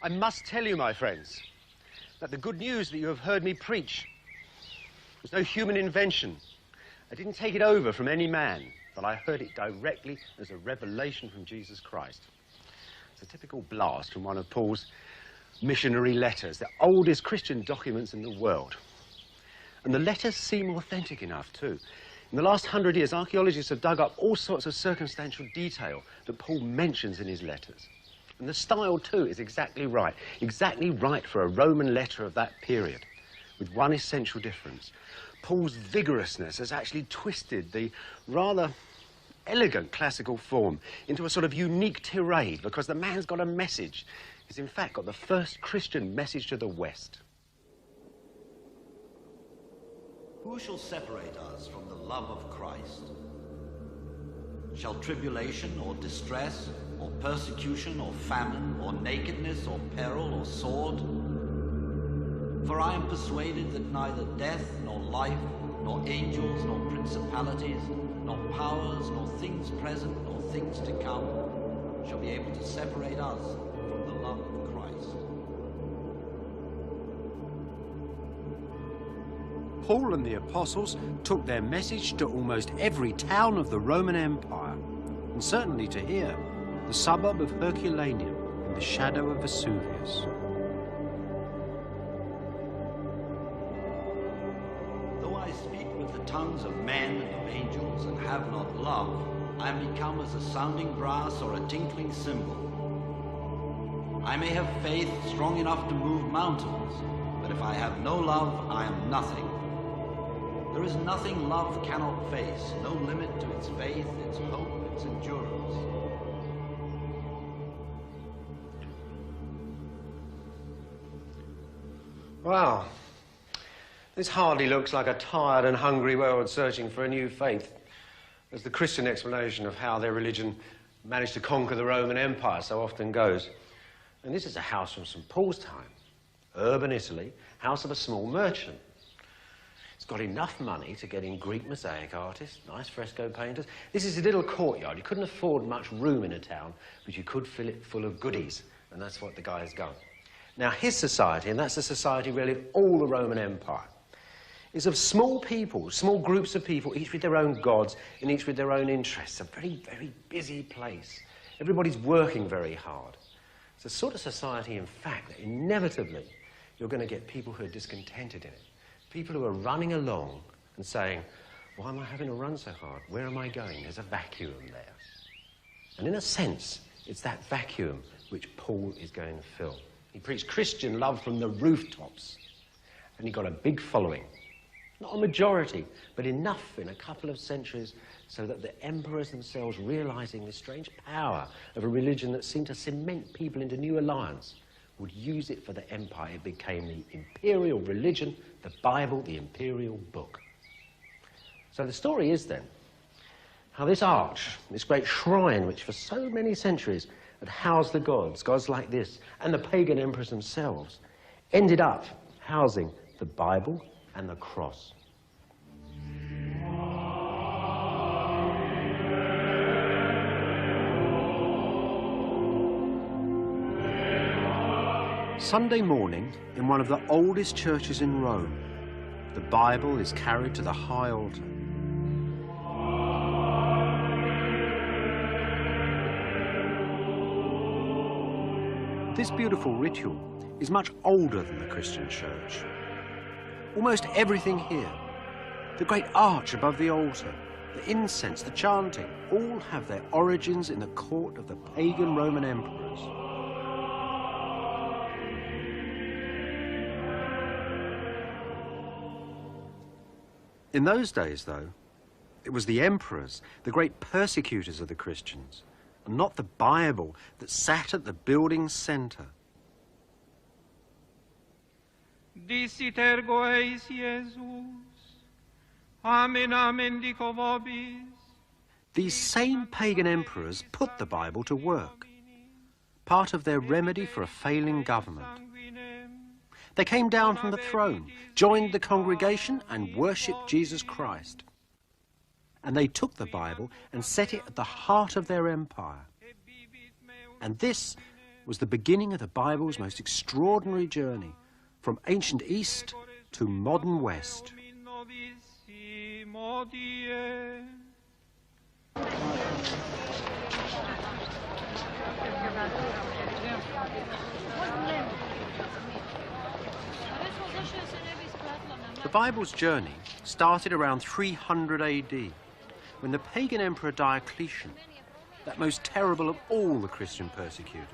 I must tell you, my friends, that the good news that you have heard me preach was no human invention. I didn't take it over from any man, but I heard it directly as a revelation from Jesus Christ. It's a typical blast from one of Paul's missionary letters, the oldest Christian documents in the world. And the letters seem authentic enough, too. In the last 100 years, archaeologists have dug up all sorts of circumstantial detail that Paul mentions in his letters. And the style, too, is exactly right for a Roman letter of that period, with one essential difference. Paul's vigorousness has actually twisted the rather elegant classical form into a sort of unique tirade, because the man's got a message. He's in fact got the first Christian message to the West. Who shall separate us from the love of Christ? Shall tribulation or distress, or persecution or famine, or nakedness or peril or sword? For I am persuaded that neither death nor life, nor angels nor principalities, nor powers, nor things present, nor things to come, shall be able to separate us from the love of Christ. Paul and the apostles took their message to almost every town of the Roman Empire, and certainly to here, the suburb of Herculaneum in the shadow of Vesuvius. Though I speak with the tongues of men and of angels and have not love, I am become as a sounding brass or a tinkling cymbal. I may have faith strong enough to move mountains, but if I have no love, I am nothing. There is nothing love cannot face, no limit to its faith, its hope, its endurance. Wow. This hardly looks like a tired and hungry world searching for a new faith. As the Christian explanation of how their religion managed to conquer the Roman Empire so often goes. And this is a house from St. Paul's time. Urban Italy, house of a small merchant. It's got enough money to get in Greek mosaic artists, nice fresco painters. This is a little courtyard. You couldn't afford much room in a town, but you could fill it full of goodies, and that's what the guy has done. Now, his society, and that's the society really of all the Roman Empire, is of small people, small groups of people, each with their own gods and each with their own interests. A very, very busy place. Everybody's working very hard. It's a sort of society, in fact, that inevitably you're going to get people who are discontented in it. People who are running along and saying, why am I having to run so hard? Where am I going? There's a vacuum there. And in a sense, it's that vacuum which Paul is going to fill. He preached Christian love from the rooftops, and he got a big following. Not a majority, but enough in a couple of centuries so that the emperors themselves, realizing the strange power of a religion that seemed to cement people into new alliance, would use it for the empire. It became the imperial religion, the Bible, the imperial book. So the story is then how this arch, this great shrine, which for so many centuries had housed the gods, gods like this, and the pagan emperors themselves, ended up housing the Bible and the cross. Sunday morning, in one of the oldest churches in Rome, the Bible is carried to the high altar. This beautiful ritual is much older than the Christian church. Almost everything here, the great arch above the altar, the incense, the chanting, all have their origins in the court of the pagan Roman emperors. In those days, though, it was the emperors, the great persecutors of the Christians, and not the Bible that sat at the building's center. Dicit ergo eis Iesus, amen, amen, dico vobis. These same pagan emperors put the Bible to work, part of their remedy for a failing government. They came down from the throne, joined the congregation, and worshipped Jesus Christ. And they took the Bible and set it at the heart of their empire. And this was the beginning of the Bible's most extraordinary journey from ancient East to modern West. The Bible's journey started around 300 AD, when the pagan emperor Diocletian, that most terrible of all the Christian persecutors,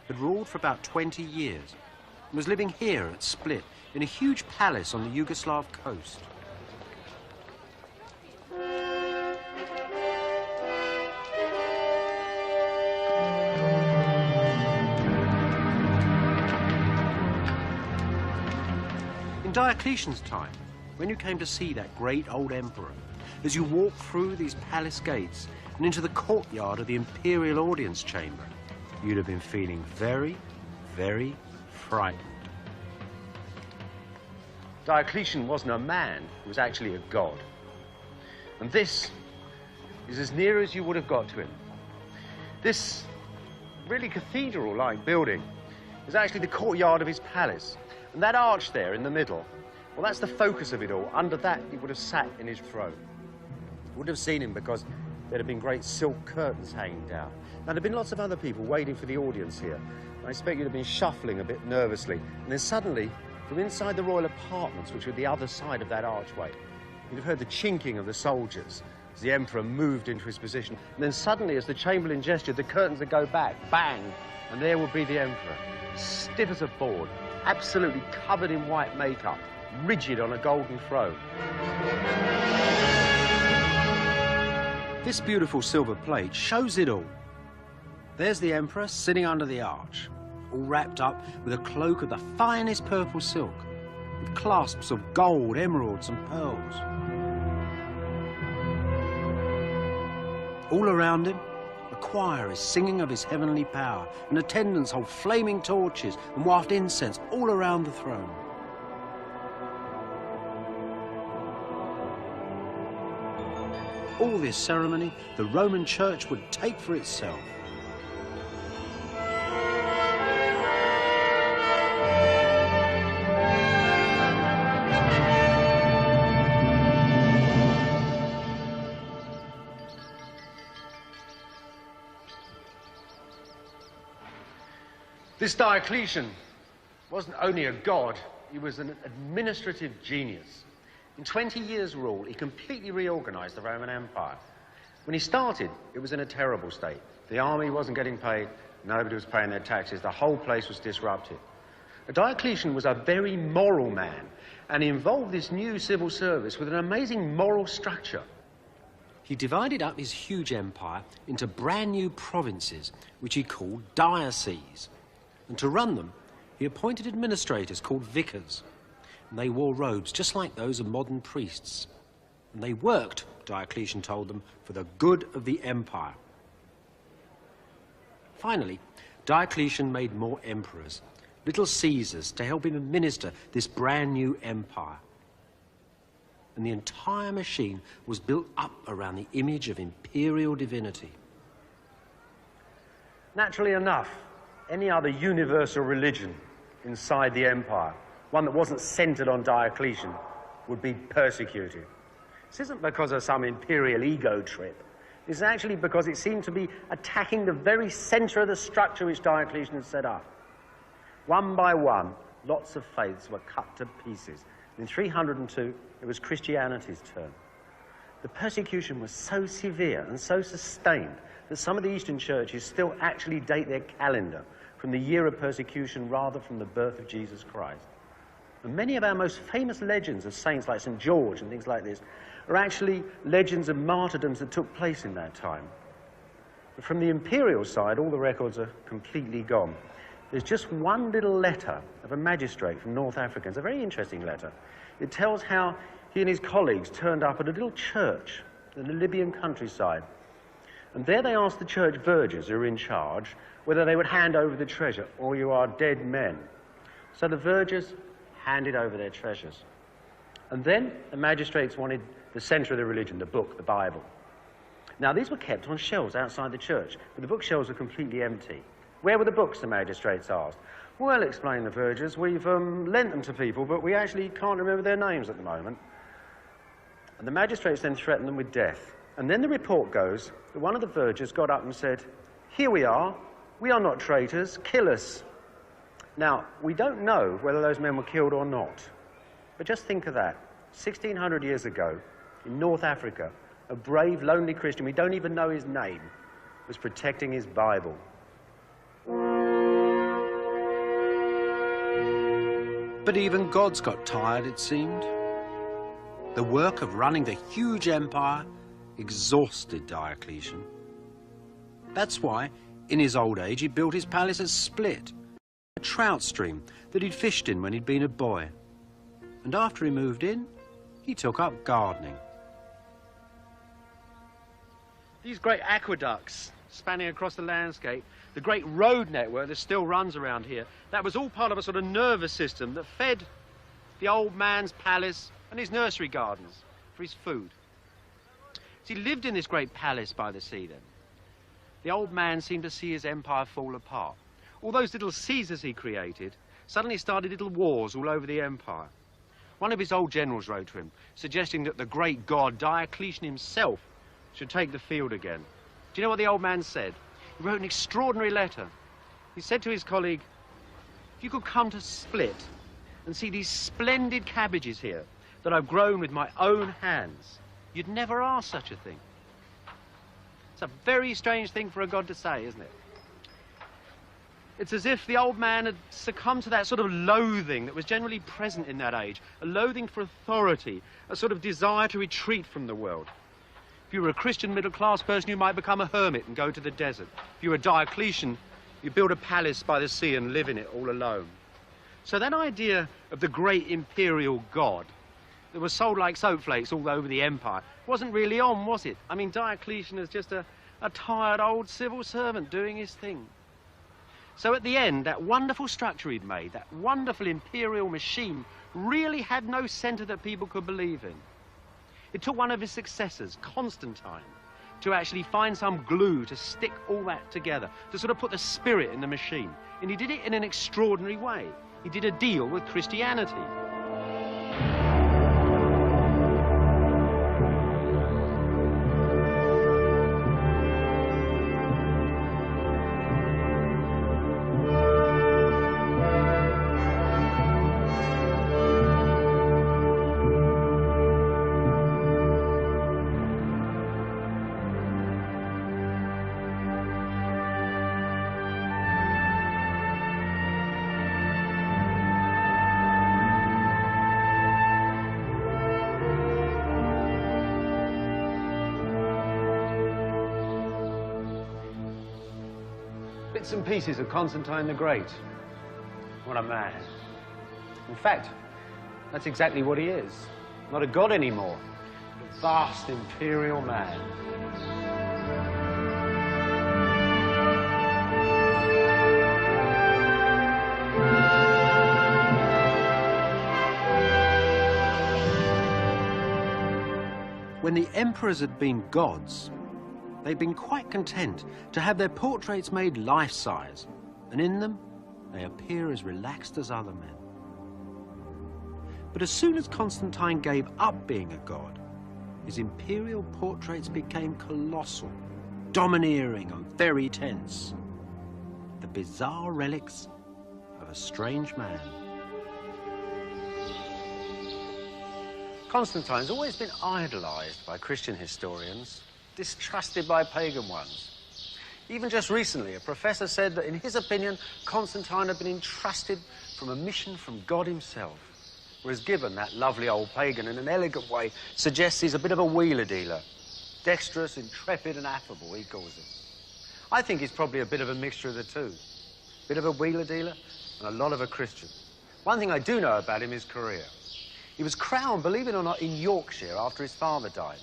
had ruled for about 20 years and was living here at Split in a huge palace on the Yugoslav coast. In Diocletian's time, when you came to see that great old emperor, as you walked through these palace gates and into the courtyard of the imperial audience chamber, you'd have been feeling very, very frightened. Diocletian wasn't a man, he was actually a god. And this is as near as you would have got to him. This really cathedral-like building is actually the courtyard of his palace. And that arch there in the middle, well, that's the focus of it all. Under that, he would have sat in his throne. You wouldn't have seen him because there'd have been great silk curtains hanging down. Now, there'd been lots of other people waiting for the audience here. I expect you'd have been shuffling a bit nervously. And then suddenly, from inside the royal apartments, which were the other side of that archway, you'd have heard the chinking of the soldiers as the emperor moved into his position. And then suddenly, as the chamberlain gestured, the curtains would go back, bang, and there would be the emperor, stiff as a board, absolutely covered in white makeup, rigid on a golden throne. This beautiful silver plate shows it all. There's the emperor sitting under the arch, all wrapped up with a cloak of the finest purple silk, with clasps of gold, emeralds and pearls. All around him, a choir is singing of his heavenly power, and attendants hold flaming torches and waft incense all around the throne. All this ceremony the Roman Church would take for itself. This Diocletian wasn't only a god, he was an administrative genius. In 20 years' rule, he completely reorganized the Roman Empire. When he started, it was in a terrible state. The army wasn't getting paid, nobody was paying their taxes, the whole place was disrupted. Diocletian was a very moral man, and he involved this new civil service with an amazing moral structure. He divided up his huge empire into brand new provinces, which he called dioceses. And to run them, he appointed administrators called vicars. And they wore robes just like those of modern priests. And they worked, Diocletian told them, for the good of the empire. Finally, Diocletian made more emperors, little Caesars, to help him administer this brand new empire. And the entire machine was built up around the image of imperial divinity. Naturally enough, any other universal religion inside the empire, one that wasn't centered on Diocletian, would be persecuted. This isn't because of some imperial ego trip. It's actually because it seemed to be attacking the very center of the structure which Diocletian had set up. One by one, lots of faiths were cut to pieces. In 302, it was Christianity's turn. The persecution was so severe and so sustained that some of the Eastern churches still actually date their calendar from the year of persecution rather from the birth of Jesus Christ. And many of our most famous legends of saints like St. George and things like this are actually legends of martyrdoms that took place in that time. But from the imperial side, all the records are completely gone. There's just one little letter of a magistrate from North Africa. It's a very interesting letter. It tells how he and his colleagues turned up at a little church in the Libyan countryside. And there they asked the church vergers who were in charge whether they would hand over the treasure, or you are dead men. So the vergers handed over their treasures. And then the magistrates wanted the center of the religion, the book, the Bible. Now, these were kept on shelves outside the church, but the bookshelves were completely empty. Where were the books, the magistrates asked. Well, explained the vergers, we've lent them to people, but we actually can't remember their names at the moment. And the magistrates then threatened them with death. And then the report goes that one of the vergers got up and said, "Here we are not traitors, kill us." Now, we don't know whether those men were killed or not, but just think of that. 1600 years ago, in North Africa, a brave, lonely Christian, we don't even know his name, was protecting his Bible. But even gods got tired, it seemed. The work of running the huge empire exhausted Diocletian. That's why, in his old age, he built his palace at Split, a trout stream that he'd fished in when he'd been a boy. And after he moved in, he took up gardening. These great aqueducts spanning across the landscape, the great road network that still runs around here, that was all part of a sort of nervous system that fed the old man's palace and his nursery gardens for his food. So he lived in this great palace by the sea then. The old man seemed to see his empire fall apart. All those little Caesars he created suddenly started little wars all over the empire. One of his old generals wrote to him, suggesting that the great god Diocletian himself should take the field again. Do you know what the old man said? He wrote an extraordinary letter. He said to his colleague, "If you could come to Split and see these splendid cabbages here that I've grown with my own hands, you'd never ask such a thing." It's a very strange thing for a god to say, isn't it? It's as if the old man had succumbed to that sort of loathing that was generally present in that age, a loathing for authority, a sort of desire to retreat from the world. If you were a Christian middle-class person, you might become a hermit and go to the desert. If you were Diocletian, you build a palace by the sea and live in it all alone. So that idea of the great imperial god that was sold like soap flakes all over the empire wasn't really on, was it? I mean, Diocletian is just a tired old civil servant doing his thing. So at the end, that wonderful structure he'd made, that wonderful imperial machine, really had no centre that people could believe in. It took one of his successors, Constantine, to actually find some glue to stick all that together, to sort of put the spirit in the machine. And he did it in an extraordinary way. He did a deal with Christianity. Bits and pieces of Constantine the Great. What a man. In fact, that's exactly what he is. Not a god anymore, a vast imperial man. When the emperors had been gods, they'd been quite content to have their portraits made life-size, and in them they appear as relaxed as other men. But as soon as Constantine gave up being a god, his imperial portraits became colossal, domineering and very tense. The bizarre relics of a strange man. Constantine's always been idolized by Christian historians, distrusted by pagan ones. Even just recently, a professor said that in his opinion, Constantine had been entrusted from a mission from God himself. Whereas Gibbon, that lovely old pagan, in an elegant way, suggests he's a bit of a wheeler dealer. Dexterous, intrepid and affable, he calls him. I think he's probably a bit of a mixture of the two. A bit of a wheeler dealer and a lot of a Christian. One thing I do know about him is career. He was crowned, believe it or not, in Yorkshire after his father died.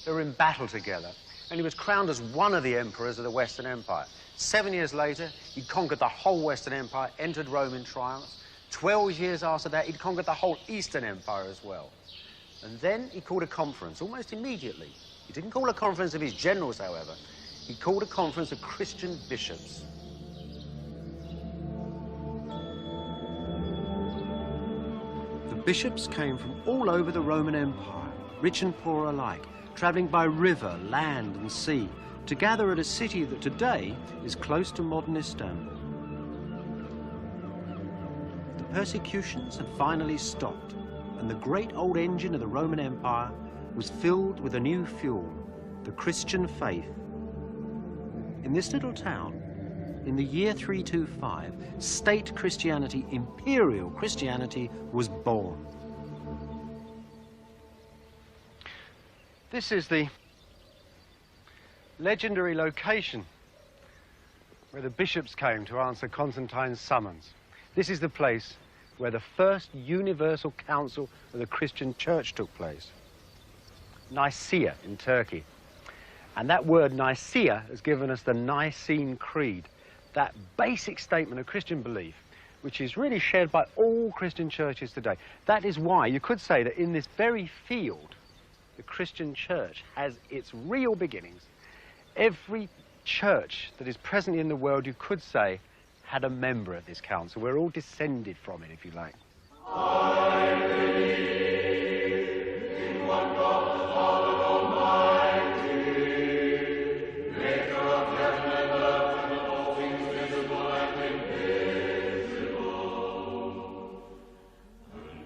They were in battle together, and he was crowned as one of the emperors of the Western Empire. 7 years later, he conquered the whole Western Empire, entered Rome in triumph. 12 years after that, he'd conquered the whole Eastern Empire as well. And then he called a conference, almost immediately. He didn't call a conference of his generals, however. He called a conference of Christian bishops. Bishops came from all over the Roman Empire, rich and poor alike, travelling by river, land and sea, to gather at a city that today is close to modern Istanbul. The persecutions had finally stopped, and the great old engine of the Roman Empire was filled with a new fuel, the Christian faith. In this little town, in the year 325, state Christianity, imperial Christianity, was born. This is the legendary location where the bishops came to answer Constantine's summons. This is the place where the first universal council of the Christian church took place. Nicaea in Turkey. And that word Nicaea has given us the Nicene Creed, that basic statement of Christian belief, which is really shared by all Christian churches today. That is why you could say that in this very field, the Christian church has its real beginnings. Every church that is present in the world, you could say, had a member at this council. We're all descended from it, if you like. I believe in one God, the Father Almighty, maker of heaven and earth and of all things visible and invisible.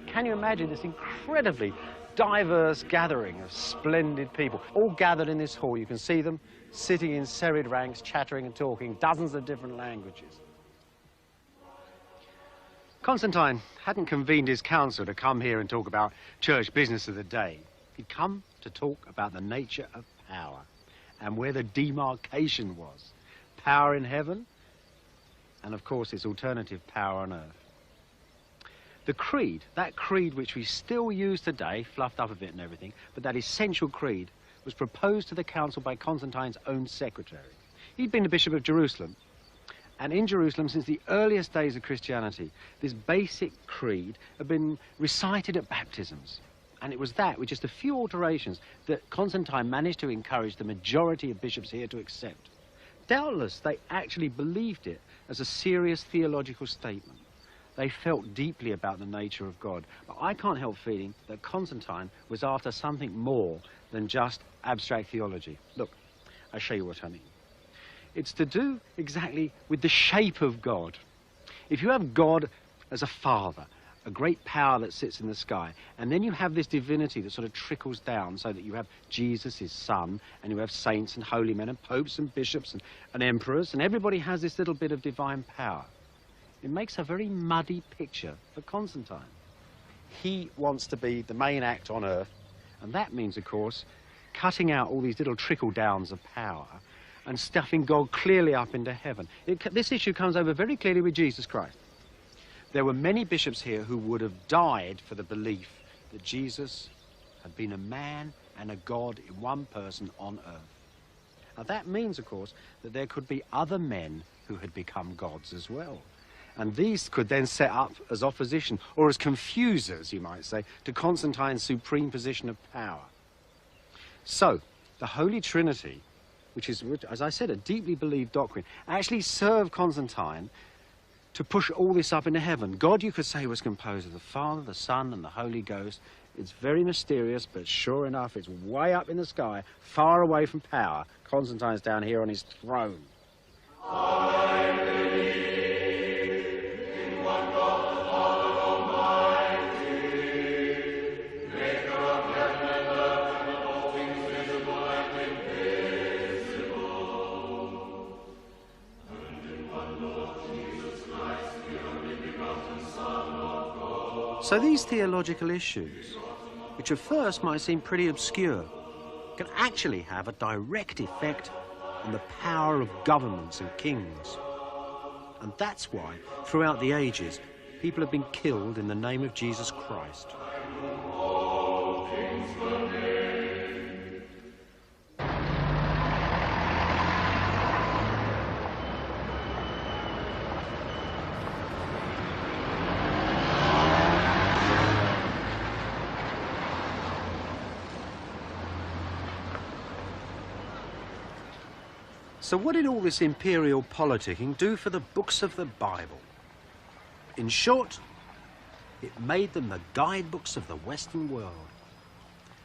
Can you imagine this incredibly diverse gathering of splendid people, all gathered in this hall? You can see them sitting in serried ranks, chattering and talking dozens of different languages. Constantine hadn't convened his council to come here and talk about church business of the day. He'd come to talk about the nature of power and where the demarcation was. Power in heaven and, of course, its alternative power on earth. The creed, that creed which we still use today, fluffed up a bit and everything, but that essential creed was proposed to the council by Constantine's own secretary. He'd been the Bishop of Jerusalem, and in Jerusalem, since the earliest days of Christianity, this basic creed had been recited at baptisms. And it was that, with just a few alterations, that Constantine managed to encourage the majority of bishops here to accept. Doubtless, they actually believed it as a serious theological statement. They felt deeply about the nature of God. But I can't help feeling that Constantine was after something more than just abstract theology. Look, I'll show you what I mean. It's to do exactly with the shape of God. If you have God as a father, a great power that sits in the sky, and then you have this divinity that sort of trickles down so that you have Jesus, his son, and you have saints and holy men and popes and bishops and emperors, and everybody has this little bit of divine power. It makes a very muddy picture for Constantine. He wants to be the main act on earth, and that means, of course, cutting out all these little trickle-downs of power and stuffing God clearly up into heaven. This issue comes over very clearly with Jesus Christ. There were many bishops here who would have died for the belief that Jesus had been a man and a God in one person on earth. Now that means, of course, that there could be other men who had become gods as well. And these could then set up as opposition, or as confusers, you might say, to Constantine's supreme position of power. So, the Holy Trinity, which is, as I said, a deeply believed doctrine, actually served Constantine to push all this up into heaven. God, you could say, was composed of the Father, the Son, and the Holy Ghost. It's very mysterious, but sure enough, it's way up in the sky, far away from power. Constantine's down here on his throne. I believe in one God, the Father Almighty, maker of heaven and earth and of all things visible and invisible, and in one Lord Jesus Christ, the only begotten Son of God. So these theological issues, which at first might seem pretty obscure, can actually have a direct effect on the power of governments and kings. And that's why, throughout the ages, people have been killed in the name of Jesus Christ. So what did all this imperial politicking do for the books of the Bible? In short, It made them the guidebooks of the Western world.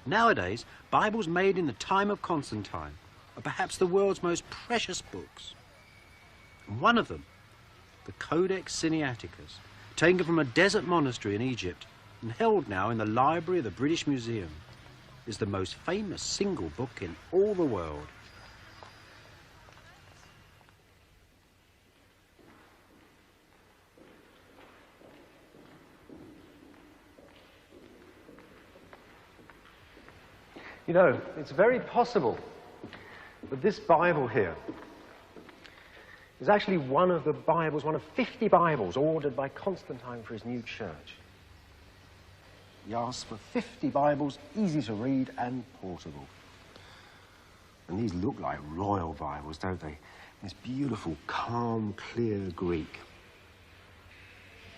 Nowadays, Bibles made in the time of Constantine are perhaps the world's most precious books. And one of them, the Codex Sinaiticus, taken from a desert monastery in Egypt and held now in the library of the British Museum, is the most famous single book in all the world. You know, it's very possible that this Bible here is actually one of the Bibles, one of 50 Bibles ordered by Constantine for his new church. He asked for 50 Bibles, easy to read and portable. And these look like royal Bibles, don't they? This beautiful, calm, clear Greek.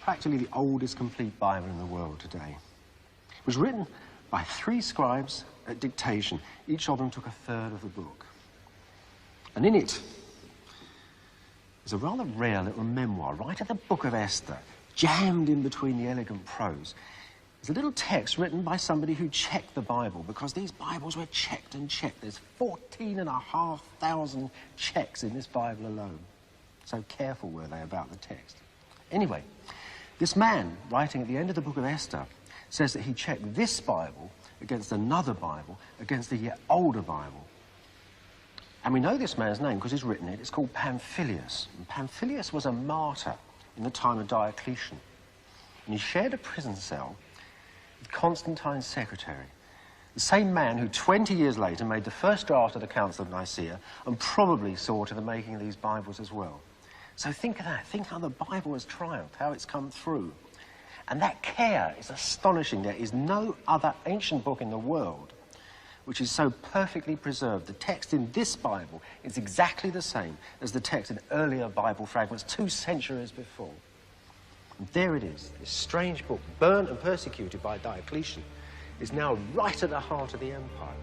Practically the oldest complete Bible in the world today. It was written by 3 scribes at dictation. Each of them took a third of the book. And in it is a rather rare little memoir, right at the Book of Esther, jammed in between the elegant prose. There's a little text written by somebody who checked the Bible, because these Bibles were checked and checked. There's 14,500 checks in this Bible alone. So careful were they about the text. Anyway, this man, writing at the end of the Book of Esther, says that he checked this Bible against another Bible, against a yet older Bible. And we know this man's name because he's written it. It's called Pamphilus. And Pamphilus was a martyr in the time of Diocletian. And he shared a prison cell with Constantine's secretary, the same man who 20 years later made the first draft of the Council of Nicaea and probably saw to the making of these Bibles as well. So think of that. Think how the Bible has triumphed, how it's come through. And that care is astonishing. There is no other ancient book in the world which is so perfectly preserved. The text in this Bible is exactly the same as the text in earlier Bible fragments 2 centuries before. And there it is, this strange book, burnt and persecuted by Diocletian, is now right at the heart of the empire.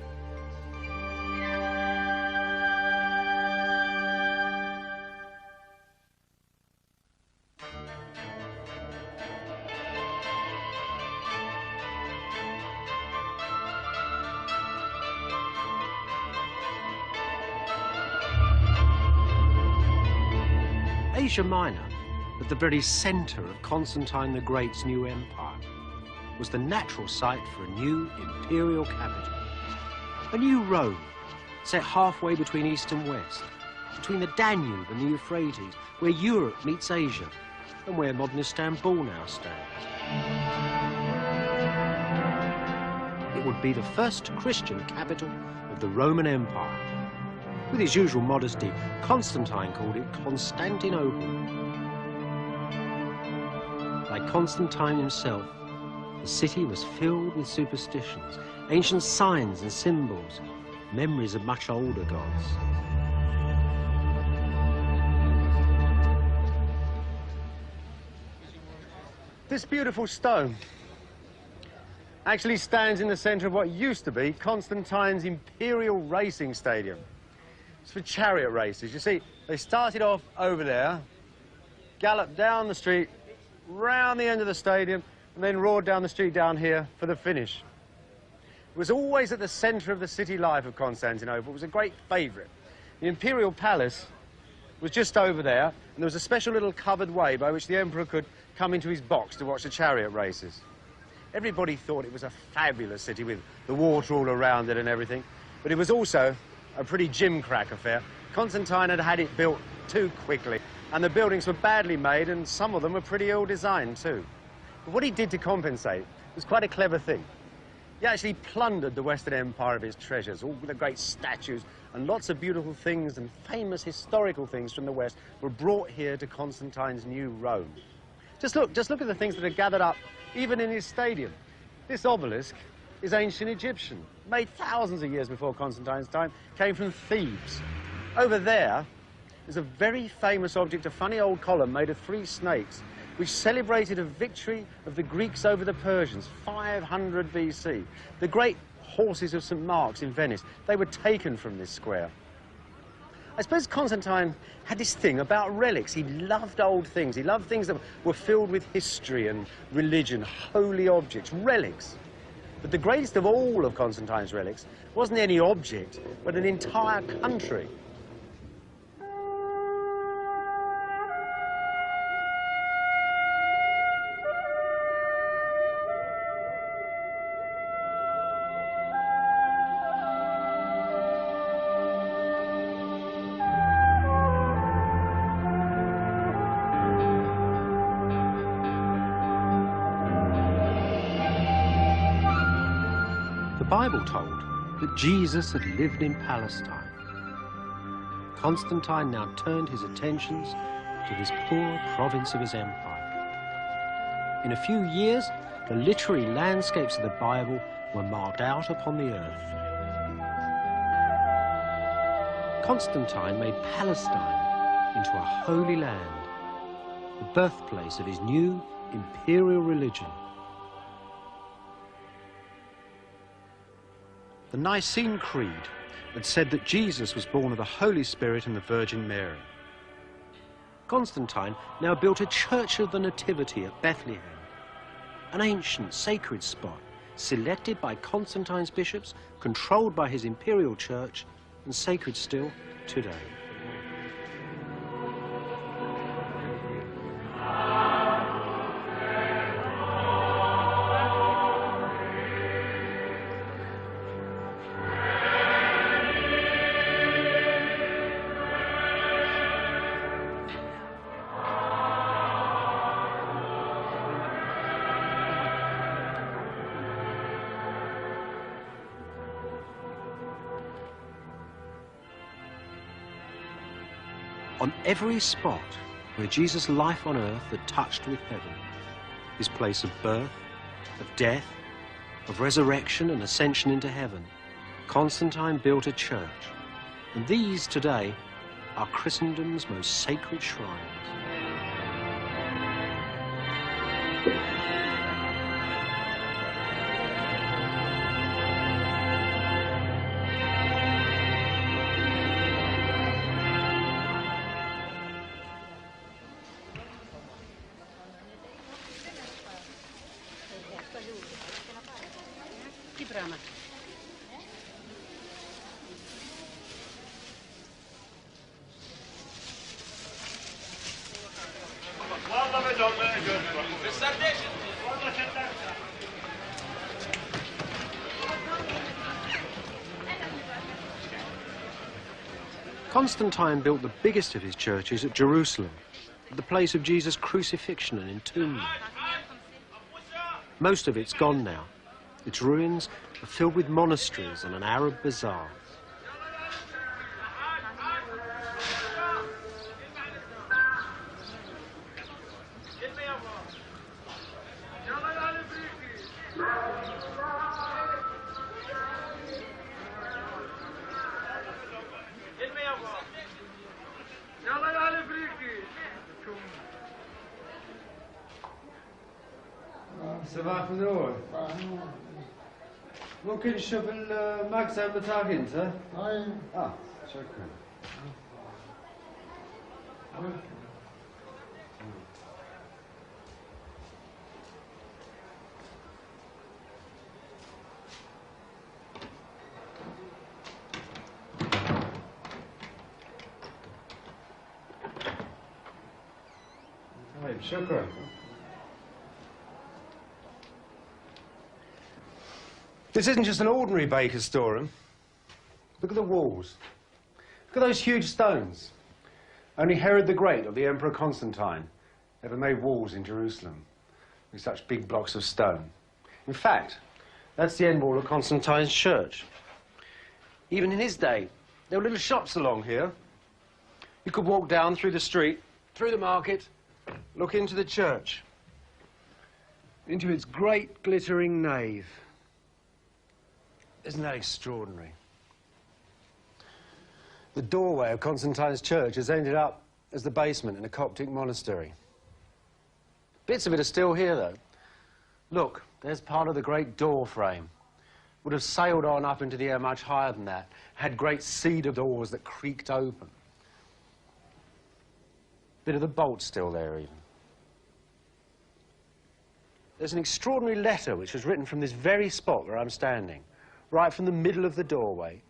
Asia Minor, at the very centre of Constantine the Great's new empire, was the natural site for a new imperial capital. A new Rome, set halfway between East and West, between the Danube and the Euphrates, where Europe meets Asia, and where modern Istanbul now stands. It would be the first Christian capital of the Roman Empire. With his usual modesty, Constantine called it Constantinople. Like Constantine himself, the city was filled with superstitions, ancient signs and symbols, memories of much older gods. This beautiful stone actually stands in the centre of what used to be Constantine's Imperial Racing Stadium. It's for chariot races. You see, they started off over there, galloped down the street, round the end of the stadium, and then roared down the street down here for the finish. It was always at the centre of the city life of Constantinople. It was a great favourite. The Imperial Palace was just over there, and there was a special little covered way by which the emperor could come into his box to watch the chariot races. Everybody thought it was a fabulous city with the water all around it and everything, but it was also a pretty gimcrack affair. Constantine had had it built too quickly, and the buildings were badly made, and some of them were pretty ill-designed too. But what he did to compensate was quite a clever thing. He actually plundered the Western Empire of its treasures. All the great statues and lots of beautiful things and famous historical things from the West were brought here to Constantine's new Rome. Just look at the things that are gathered up, even in his stadium. This obelisk is ancient Egyptian, made thousands of years before Constantine's time, came from Thebes. Over there is a very famous object, a funny old column made of 3 snakes, which celebrated a victory of the Greeks over the Persians, 500 BC. The great horses of St. Mark's in Venice, they were taken from this square. I suppose Constantine had this thing about relics. He loved old things. He loved things that were filled with history and religion, holy objects, relics. But the greatest of all of Constantine's relics wasn't any object, but an entire country. The Bible told that Jesus had lived in Palestine. Constantine now turned his attentions to this poor province of his empire. In a few years, the literary landscapes of the Bible were marked out upon the earth. Constantine made Palestine into a holy land, the birthplace of his new imperial religion. The Nicene Creed had said that Jesus was born of the Holy Spirit and the Virgin Mary. Constantine now built a church of the Nativity at Bethlehem, an ancient sacred spot selected by Constantine's bishops, controlled by his imperial church, and sacred still today. On every spot where Jesus' life on earth had touched with heaven, his place of birth, of death, of resurrection and ascension into heaven, Constantine built a church. And these today are Christendom's most sacred shrines. Constantine built the biggest of his churches at Jerusalem, at the place of Jesus' crucifixion and entombment. Most of it's gone now. Its ruins are filled with monasteries and an Arab bazaar. صباح النور. ممكن نشوف المكتب بتاعك انت؟ شكرا. طيب شكرا. This isn't just an ordinary baker's storeroom. Look at the walls. Look at those huge stones. Only Herod the Great or the Emperor Constantine ever made walls in Jerusalem with such big blocks of stone. In fact, that's the end wall of Constantine's church. Even in his day, there were little shops along here. You could walk down through the street, through the market, look into the church, into its great glittering nave. Isn't that extraordinary? The doorway of Constantine's church has ended up as the basement in a Coptic monastery. Bits of it are still here, though. Look, there's part of the great door frame. Would have sailed on up into the air much higher than that, had great cedar doors that creaked open. Bit of the bolt still there, even. There's an extraordinary letter which was written from this very spot where I'm standing, right from the middle of the doorway,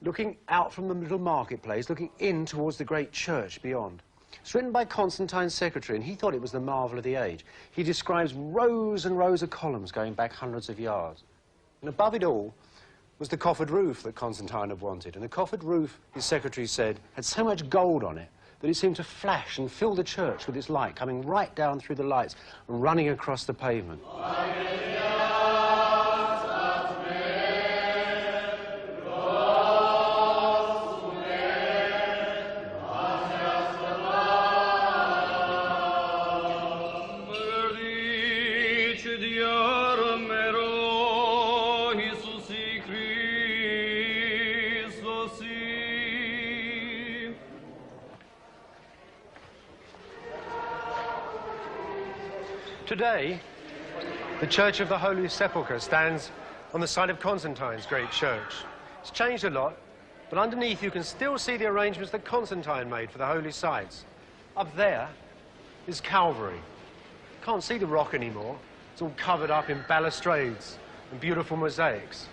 looking out from the little marketplace, looking in towards the great church beyond. It's written by Constantine's secretary, and he thought it was the marvel of the age. He describes rows and rows of columns going back hundreds of yards. And above it all was the coffered roof that Constantine had wanted. And the coffered roof, his secretary said, had so much gold on it that it seemed to flash and fill the church with its light, coming right down through the lights and running across the pavement. Today, the Church of the Holy Sepulchre stands on the site of Constantine's great church. It's changed a lot, but underneath you can still see the arrangements that Constantine made for the holy sites. Up there is Calvary. Can't see the rock anymore. It's all covered up in balustrades and beautiful mosaics.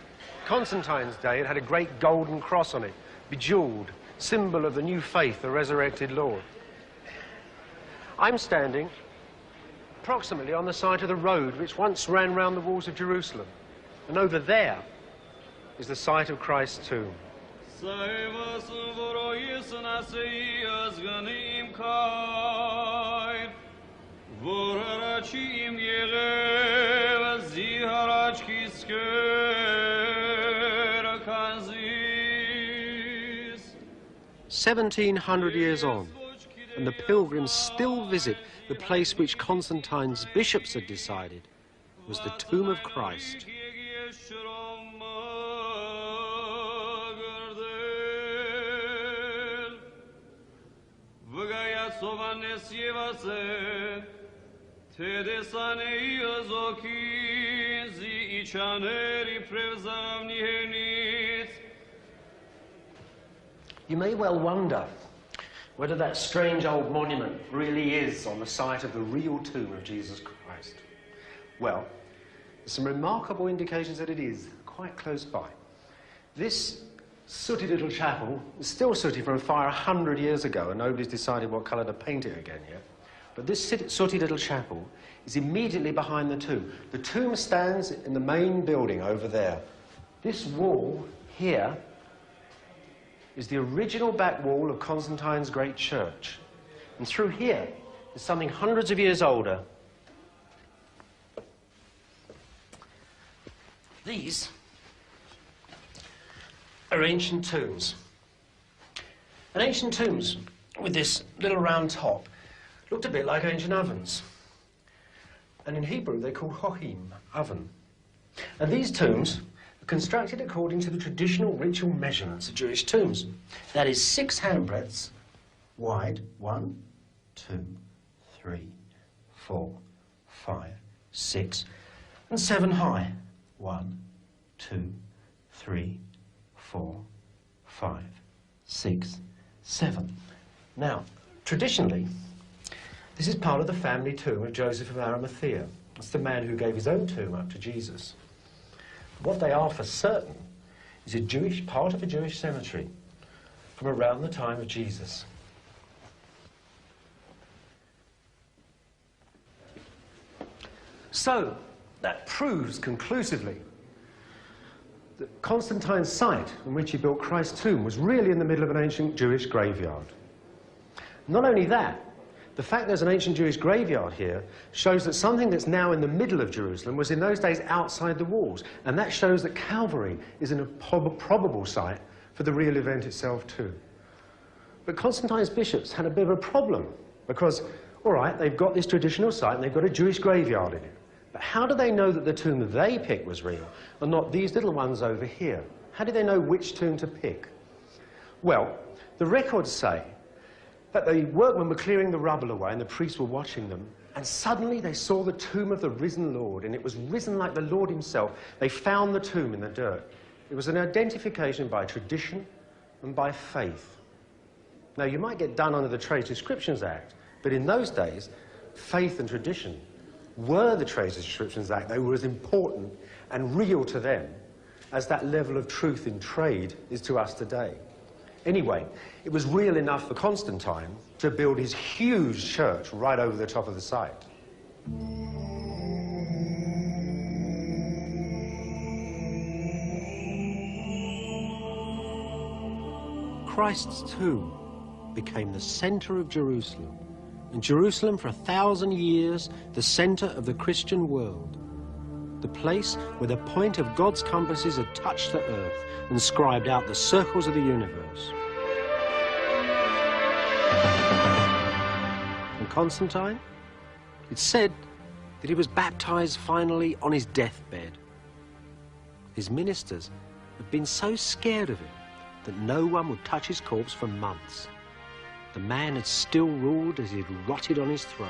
Constantine's day, it had a great golden cross on it, bejeweled, symbol of the new faith, the resurrected Lord. I'm standing approximately on the side of the road which once ran round the walls of Jerusalem. And over there is the site of Christ's tomb. Vorarachim yerev ziharach kisker kanzis. 1700 years on, and the pilgrims still visit the place which Constantine's bishops had decided was the tomb of Christ. You may well wonder whether that strange old monument really is on the site of the real tomb of Jesus Christ. Well, there's some remarkable indications that it is, quite close by. This sooty little chapel is still sooty from a fire 100 years ago, and nobody's decided what colour to paint it again yet. But this sooty little chapel is immediately behind the tomb. The tomb stands in the main building over there. This wall here is the original back wall of Constantine's great church. And through here is something hundreds of years older. These are ancient tombs. And ancient tombs with this little round top looked a bit like ancient ovens. And in Hebrew they're called hohim, oven. And these tombs are constructed according to the traditional ritual measurements of Jewish tombs. That is 6 handbreadths wide, 1, 2, 3, 4, 5, 6, and 7 high. 1, 2, 3, 4, 5, 6, 7. Now, traditionally, this is part of the family tomb of Joseph of Arimathea. That's the man who gave his own tomb up to Jesus. What they are for certain is part of a Jewish cemetery from around the time of Jesus. So, that proves conclusively that Constantine's site in which he built Christ's tomb was really in the middle of an ancient Jewish graveyard. Not only that, the fact there's an ancient Jewish graveyard here shows that something that's now in the middle of Jerusalem was in those days outside the walls. And that shows that Calvary is in a probable site for the real event itself too. But Constantine's bishops had a bit of a problem because, all right, they've got this traditional site and they've got a Jewish graveyard in it. But how do they know that the tomb they picked was real and not these little ones over here? How did they know which tomb to pick? Well, the records say that the workmen were clearing the rubble away and the priests were watching them, and suddenly they saw the tomb of the risen Lord, and it was risen like the Lord himself. They found the tomb in the dirt. It was an identification by tradition and by faith. Now, you might get done under the Trade Descriptions Act, but in those days, faith and tradition were the Trade Descriptions Act. They were as important and real to them as that level of truth in trade is to us today. Anyway, it was real enough for Constantine to build his huge church right over the top of the site. Christ's tomb became the centre of Jerusalem, and Jerusalem for 1,000 years the centre of the Christian world, the place where the point of God's compasses had touched the earth and scribed out the circles of the universe. And Constantine? It's said that he was baptized finally on his deathbed. His ministers had been so scared of him that no one would touch his corpse for months. The man had still ruled as he had rotted on his throne.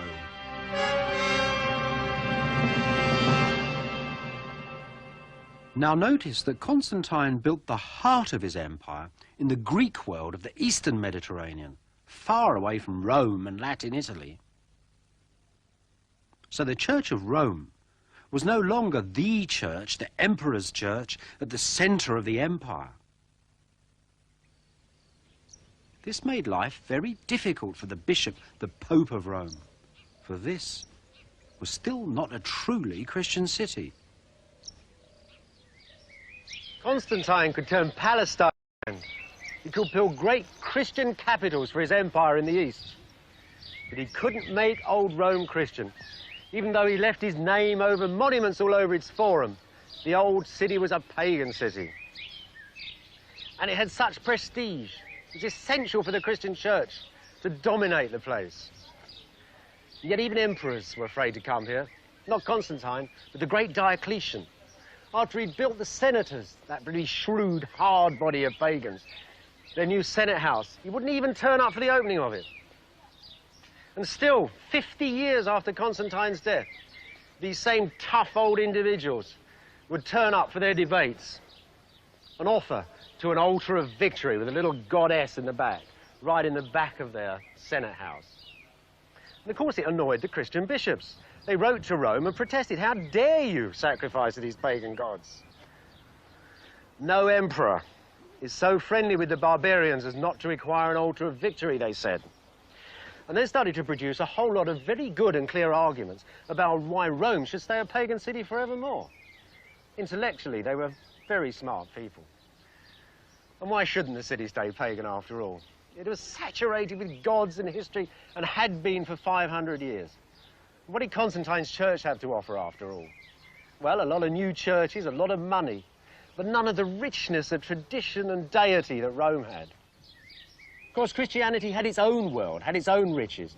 Now notice that Constantine built the heart of his empire in the Greek world of the Eastern Mediterranean, far away from Rome and Latin Italy. So the Church of Rome was no longer the church, the emperor's church, at the centre of the empire. This made life very difficult for the bishop, the Pope of Rome, for this was still not a truly Christian city. Constantine could turn Palestine. He could build great Christian capitals for his empire in the east. But he couldn't make old Rome Christian. Even though he left his name over monuments all over its forum, the old city was a pagan city. And it had such prestige. It was essential for the Christian church to dominate the place. Yet even emperors were afraid to come here. Not Constantine, but the great Diocletian. After he'd built the senators, that really shrewd, hard body of pagans, their new Senate house, he wouldn't even turn up for the opening of it. And still, 50 years after Constantine's death, these same tough old individuals would turn up for their debates and offer to an altar of victory with a little goddess in the back, right in the back of their Senate house. And of course it annoyed the Christian bishops. They wrote to Rome and protested, how dare you sacrifice to these pagan gods? No emperor is so friendly with the barbarians as not to require an altar of victory, they said. And they started to produce a whole lot of very good and clear arguments about why Rome should stay a pagan city forevermore. Intellectually, they were very smart people. And why shouldn't the city stay pagan after all? It was saturated with gods and history and had been for 500 years. What did Constantine's church have to offer after all? Well, a lot of new churches, a lot of money, but none of the richness of tradition and deity that Rome had. Of course, Christianity had its own world, had its own riches,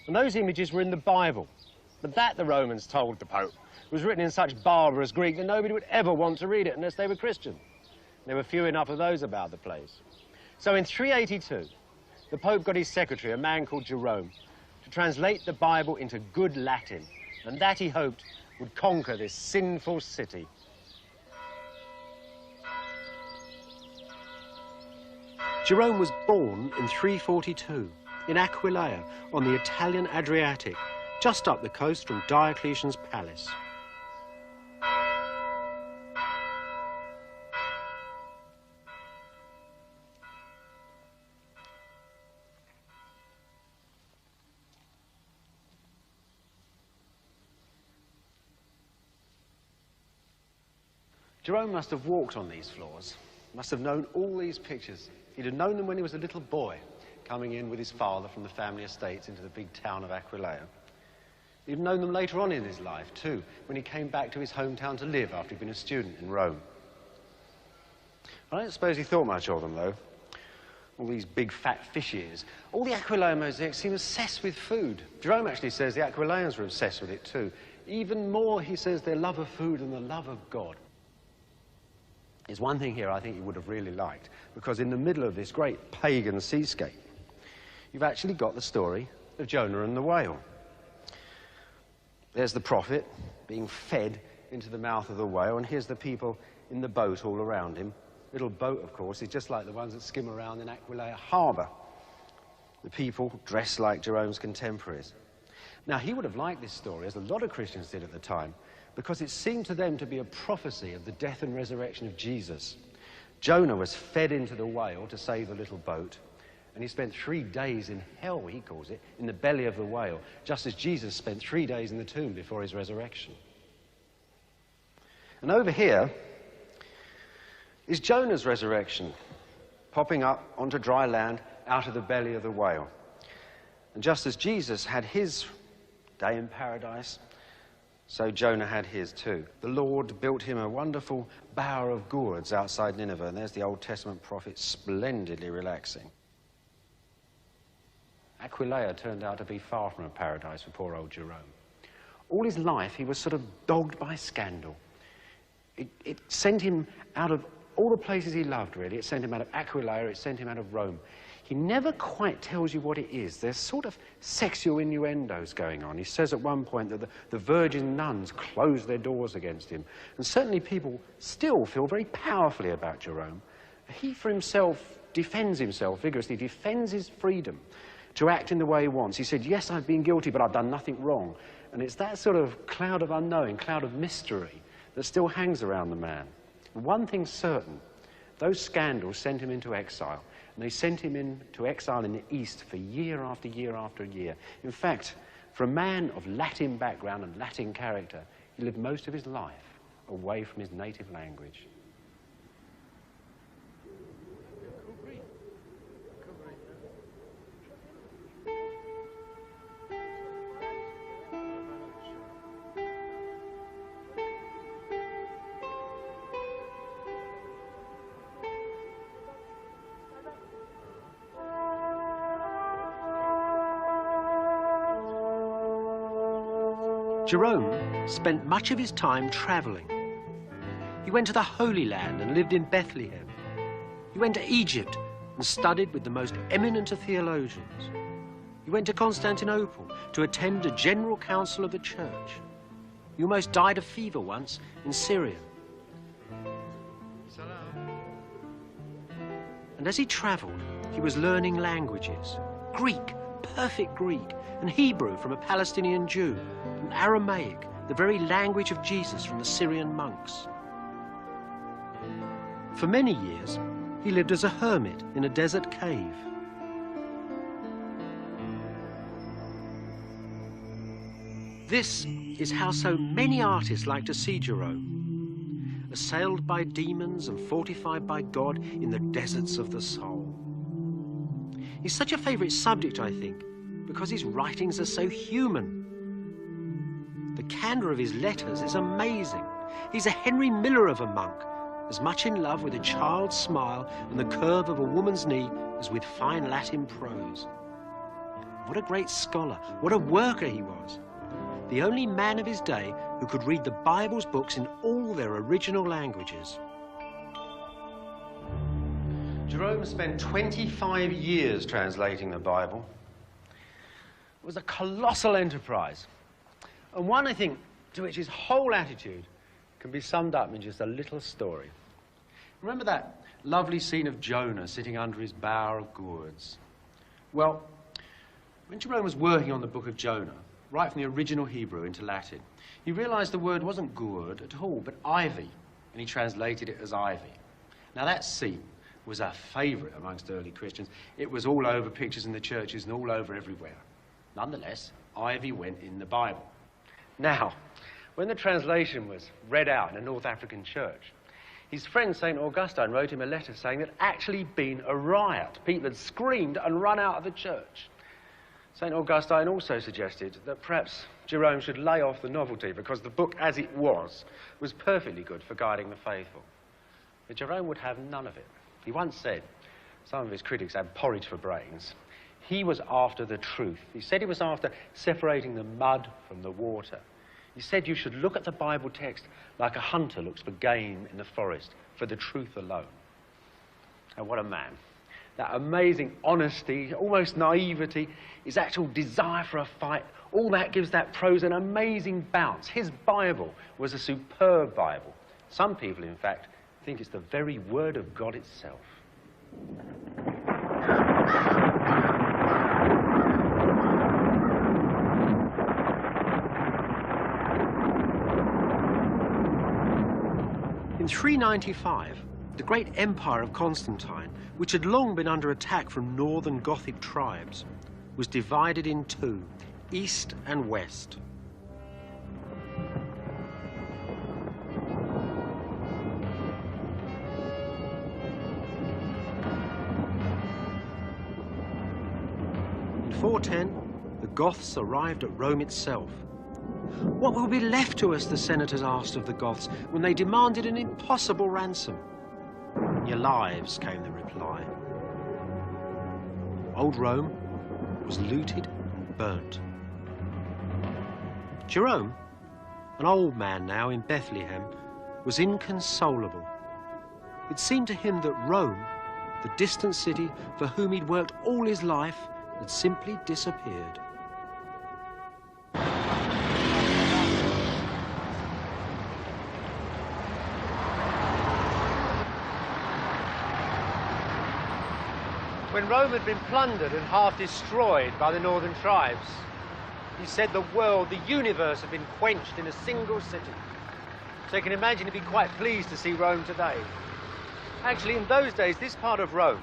and those images were in the Bible. But that, the Romans told the Pope, was written in such barbarous Greek that nobody would ever want to read it unless they were Christian. There were few enough of those about the place. So in 382, the Pope got his secretary, a man called Jerome, to translate the Bible into good Latin, and that, he hoped, would conquer this sinful city. Jerome was born in 342 in Aquileia on the Italian Adriatic, just up the coast from Diocletian's palace. Jerome must have walked on these floors, must have known all these pictures. He'd have known them when he was a little boy, coming in with his father from the family estates into the big town of Aquileia. He'd have known them later on in his life, too, when he came back to his hometown to live after he'd been a student in Rome. I don't suppose he thought much of them, though. All these big fat fish ears. All the Aquileia mosaics seem obsessed with food. Jerome actually says the Aquileians were obsessed with it, too. Even more, he says, their love of food and the love of God. There's one thing here I think you would have really liked, because in the middle of this great pagan seascape, you've actually got the story of Jonah and the whale. There's the prophet being fed into the mouth of the whale, and here's the people in the boat all around him. Little boat, of course, is just like the ones that skim around in Aquileia harbour. the people dressed like Jerome's contemporaries. Now, he would have liked this story, as a lot of Christians did at the time, because it seemed to them to be a prophecy of the death and resurrection of Jesus. Jonah was fed into the whale to save the little boat, and he spent 3 days in hell, he calls it, in the belly of the whale, just as Jesus spent 3 days in the tomb before his resurrection. And over here is Jonah's resurrection, popping up onto dry land out of the belly of the whale. And just as Jesus had his day in paradise, so Jonah had his too. The Lord built him a wonderful bower of gourds outside Nineveh, and there's the Old Testament prophet splendidly relaxing. Aquileia turned out to be far from a paradise for poor old Jerome. All his life he was sort of dogged by scandal. It sent him out of all the places he loved, really. It sent him out of Aquileia, it sent him out of Rome. He never quite tells you what it is. There's sort of sexual innuendos going on. He says at one point that the virgin nuns closed their doors against him. And certainly people still feel very powerfully about Jerome. He, for himself, defends himself vigorously, defends his freedom to act in the way he wants. He said, yes, I've been guilty, but I've done nothing wrong. And it's that sort of cloud of unknowing, cloud of mystery that still hangs around the man. And one thing's certain, those scandals sent him into exile. And they sent him into exile in the East for year after year after year. In fact, for a man of Latin background and Latin character, he lived most of his life away from his native language. Jerome spent much of his time traveling. He went to the Holy Land and lived in Bethlehem. He went to Egypt and studied with the most eminent of theologians. He went to Constantinople to attend a general council of the church. He almost died of fever once in Syria. And as he traveled, he was learning languages. Greek, perfect Greek, and Hebrew from a Palestinian Jew, and Aramaic, the very language of Jesus from the Syrian monks. For many years, he lived as a hermit in a desert cave. This is how so many artists like to see Jerome, assailed by demons and fortified by God in the deserts of the soul. He's such a favourite subject, I think, because his writings are so human. The candour of his letters is amazing. He's a Henry Miller of a monk, as much in love with a child's smile and the curve of a woman's knee as with fine Latin prose. What a great scholar, what a worker he was. The only man of his day who could read the Bible's books in all their original languages. Jerome spent 25 years translating the Bible. It was a colossal enterprise, and one, I think, to which his whole attitude can be summed up in just a little story. Remember that lovely scene of Jonah sitting under his bower of gourds? Well, when Jerome was working on the book of Jonah, right from the original Hebrew into Latin, he realized the word wasn't gourd at all, but ivy, and he translated it as ivy. Now that scene was a favorite amongst early Christians. It was all over pictures in the churches and all over everywhere. Nonetheless, ivy went in the Bible. Now, when the translation was read out in a North African church, his friend St. Augustine wrote him a letter saying there'd actually been a riot. People had screamed and run out of the church. St. Augustine also suggested that perhaps Jerome should lay off the novelty because the book as it was perfectly good for guiding the faithful. But Jerome would have none of it. He once said, some of his critics had porridge for brains, he was after the truth. He said he was after separating the mud from the water. He said you should look at the Bible text like a hunter looks for game in the forest, for the truth alone. And what a man. That amazing honesty, almost naivety, his actual desire for a fight, all that gives that prose an amazing bounce. His Bible was a superb Bible. Some people, in fact, think it's the very word of God itself. In 395, the great empire of Constantine, which had long been under attack from northern Gothic tribes, was divided in two, east and west. In 410, the Goths arrived at Rome itself. What will be left to us, the senators asked of the Goths, when they demanded an impossible ransom? Your lives, came the reply. Old Rome was looted and burnt. Jerome, an old man now in Bethlehem, was inconsolable. It seemed to him that Rome, the distant city for whom he'd worked all his life, had simply disappeared. When Rome had been plundered and half destroyed by the northern tribes, he said the world, the universe, had been quenched in a single city. So you can imagine he'd be quite pleased to see Rome today. Actually, in those days, this part of Rome,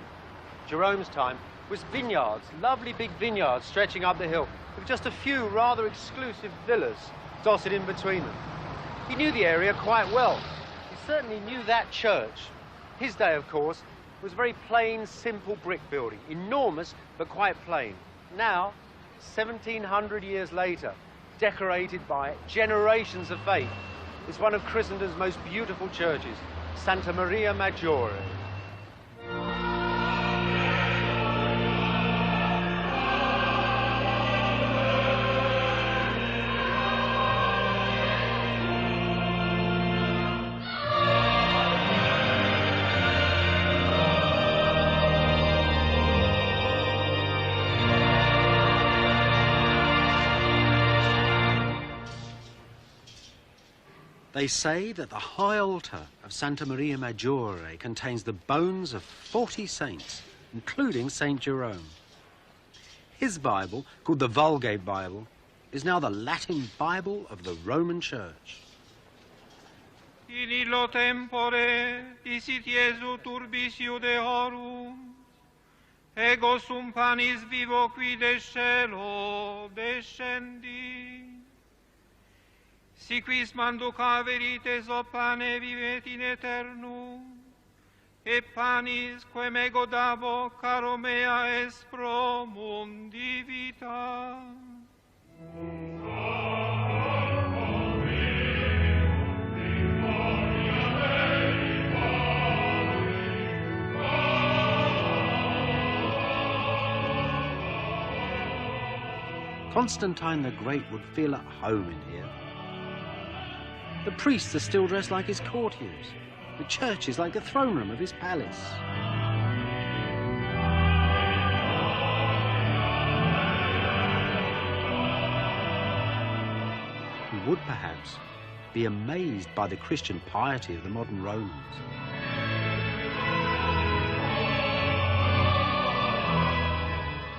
Jerome's time, was vineyards, lovely big vineyards stretching up the hill, with just a few rather exclusive villas dotted in between them. He knew the area quite well. He certainly knew that church. His day, of course, was a very plain, simple brick building, enormous but quite plain. Now, 1700 years later, decorated by generations of faith, is one of Christendom's most beautiful churches, Santa Maria Maggiore. They say that the high altar of Santa Maria Maggiore contains the bones of 40 saints, including Saint Jerome. His Bible, called the Vulgate Bible, is now the Latin Bible of the Roman Church. In illo tempore disit Iesu turbis Iudeorum, ego sum panis vivo qui de cielo descendi. Si quis manduca verites o pane vivet in aeternum, e panis quem ego dabo caro mea est pro mundi vita. Constantine the Great would feel at home in here. The priests are still dressed like his courtiers. The church is like the throne room of his palace. He would perhaps be amazed by the Christian piety of the modern Romans.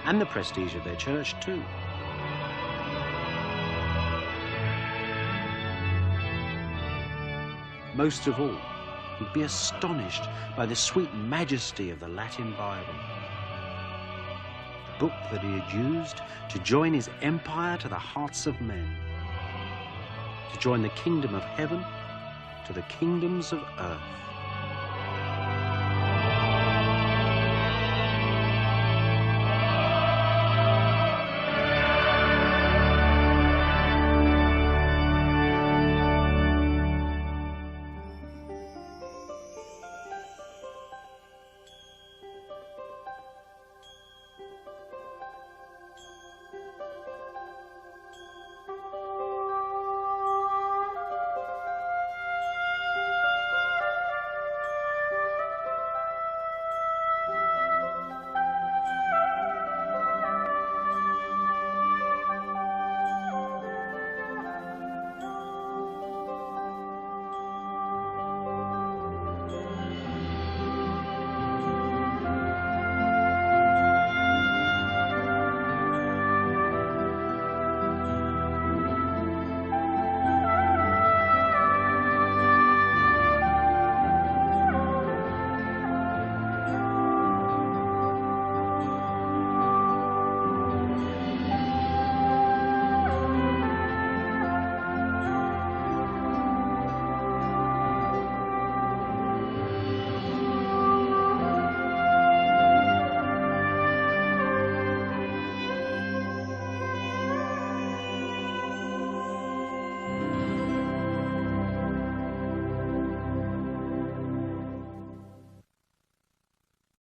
And the prestige of their church too. Most of all, he'd be astonished by the sweet majesty of the Latin Bible. The book that he had used to join his empire to the hearts of men, to join the kingdom of heaven to the kingdoms of earth.